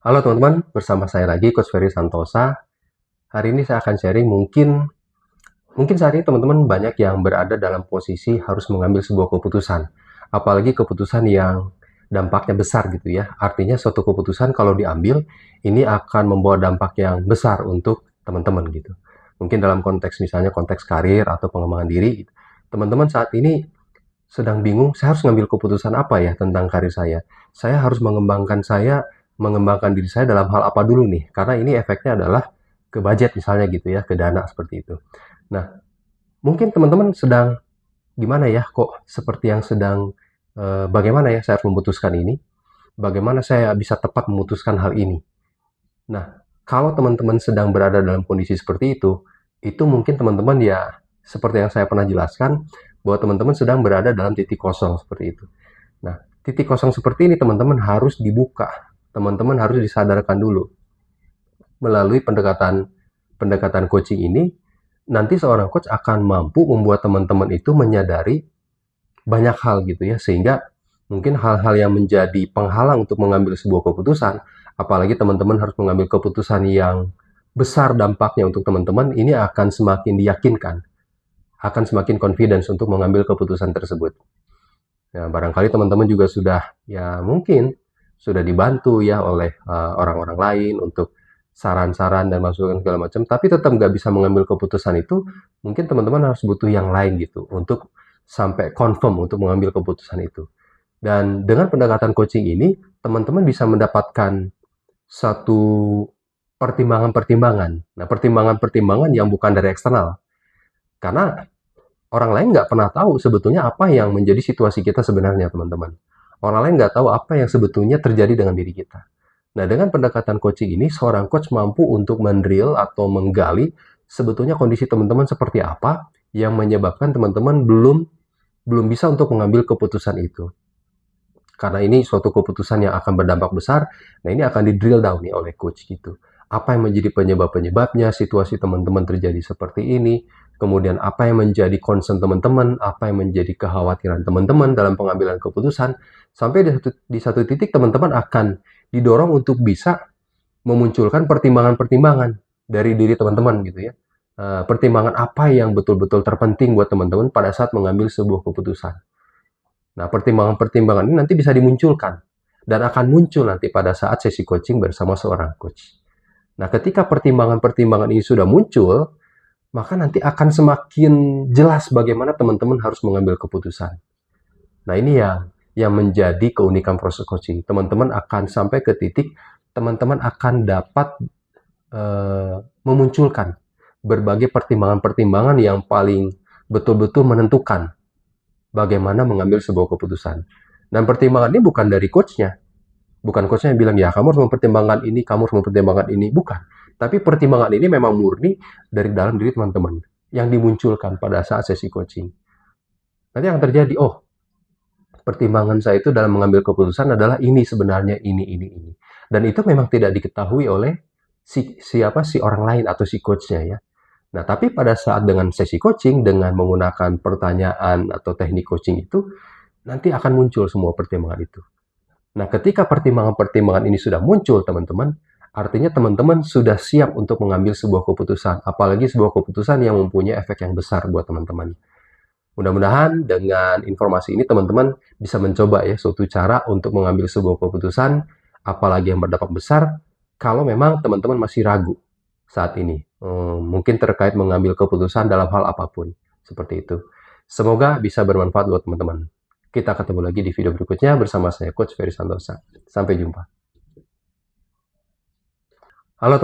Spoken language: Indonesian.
Halo teman-teman, bersama saya lagi Coach Ferry Santosa. Hari ini saya akan sharing mungkin saat ini teman-teman banyak yang berada dalam posisi harus mengambil sebuah keputusan. Apalagi keputusan yang dampaknya besar gitu ya. Artinya suatu keputusan kalau diambil ini akan membawa dampak yang besar untuk teman-teman gitu. Mungkin dalam konteks misalnya konteks karir atau pengembangan diri. Teman-teman saat ini sedang bingung, saya harus ngambil keputusan apa ya tentang karir saya. Saya harus mengembangkan diri saya dalam hal apa dulu nih? Karena ini efeknya adalah ke budget misalnya gitu ya, ke dana seperti itu. Nah, mungkin teman-teman sedang gimana ya, kok seperti yang bagaimana ya saya harus memutuskan ini? Bagaimana saya bisa tepat memutuskan hal ini? Nah, kalau teman-teman sedang berada dalam kondisi seperti itu mungkin teman-teman ya seperti yang saya pernah jelaskan, bahwa teman-teman sedang berada dalam titik kosong seperti itu. Nah, titik kosong seperti ini teman-teman harus dibuka. Teman-teman harus disadarkan dulu. Melalui pendekatan pendekatan coaching ini, nanti seorang coach akan mampu membuat teman-teman itu menyadari banyak hal gitu ya, sehingga mungkin hal-hal yang menjadi penghalang untuk mengambil sebuah keputusan, apalagi teman-teman harus mengambil keputusan yang besar dampaknya untuk teman-teman, ini akan semakin diyakinkan, akan semakin confidence untuk mengambil keputusan tersebut. Nah, barangkali teman-teman juga mungkin sudah dibantu ya oleh orang-orang lain untuk saran-saran dan masukan segala macam, tapi tetap nggak bisa mengambil keputusan itu, mungkin teman-teman harus butuh yang lain gitu untuk sampai confirm untuk mengambil keputusan itu. Dan dengan pendekatan coaching ini, teman-teman bisa mendapatkan satu pertimbangan-pertimbangan. Nah, pertimbangan-pertimbangan yang bukan dari eksternal. Karena orang lain nggak pernah tahu sebetulnya apa yang menjadi situasi kita sebenarnya, teman-teman. Orang lain nggak tahu apa yang sebetulnya terjadi dengan diri kita. Nah, dengan pendekatan coaching ini, seorang coach mampu untuk mendrill atau menggali sebetulnya kondisi teman-teman seperti apa yang menyebabkan teman-teman belum bisa untuk mengambil keputusan itu. Karena ini suatu keputusan yang akan berdampak besar, nah ini akan di-drill down nih oleh coach gitu. Apa yang menjadi penyebab-penyebabnya, situasi teman-teman terjadi seperti ini, kemudian apa yang menjadi concern teman-teman, apa yang menjadi kekhawatiran teman-teman dalam pengambilan keputusan, sampai di satu titik teman-teman akan didorong untuk bisa memunculkan pertimbangan-pertimbangan dari diri teman-teman gitu ya. Pertimbangan apa yang betul-betul terpenting buat teman-teman pada saat mengambil sebuah keputusan. Nah, pertimbangan-pertimbangan ini nanti bisa dimunculkan dan akan muncul nanti pada saat sesi coaching bersama seorang coach. Nah, ketika pertimbangan-pertimbangan ini sudah muncul, maka nanti akan semakin jelas bagaimana teman-teman harus mengambil keputusan. Nah, ini yang menjadi keunikan proses coaching. Teman-teman akan sampai ke titik, teman-teman akan dapat memunculkan berbagai pertimbangan-pertimbangan yang paling betul-betul menentukan bagaimana mengambil sebuah keputusan. Dan pertimbangan ini bukan dari coachnya. Bukan coachnya yang bilang, ya kamu harus mempertimbangkan ini, kamu harus mempertimbangkan ini. Bukan. Tapi pertimbangan ini memang murni dari dalam diri teman-teman yang dimunculkan pada saat sesi coaching. Nanti yang terjadi, oh, pertimbangan saya itu dalam mengambil keputusan adalah ini sebenarnya, ini. Dan itu memang tidak diketahui oleh si orang lain atau si coachnya ya. Nah, tapi pada saat dengan sesi coaching, dengan menggunakan pertanyaan atau teknik coaching itu, nanti akan muncul semua pertimbangan itu. Nah, ketika pertimbangan-pertimbangan ini sudah muncul, teman-teman, artinya teman-teman sudah siap untuk mengambil sebuah keputusan, apalagi sebuah keputusan yang mempunyai efek yang besar buat teman-teman. Mudah-mudahan dengan informasi ini teman-teman bisa mencoba ya suatu cara untuk mengambil sebuah keputusan, apalagi yang berdampak besar, kalau memang teman-teman masih ragu saat ini. Mungkin terkait mengambil keputusan dalam hal apapun. Seperti itu. Semoga bisa bermanfaat buat teman-teman. Kita ketemu lagi di video berikutnya bersama saya Coach Ferry Santosa. Sampai jumpa.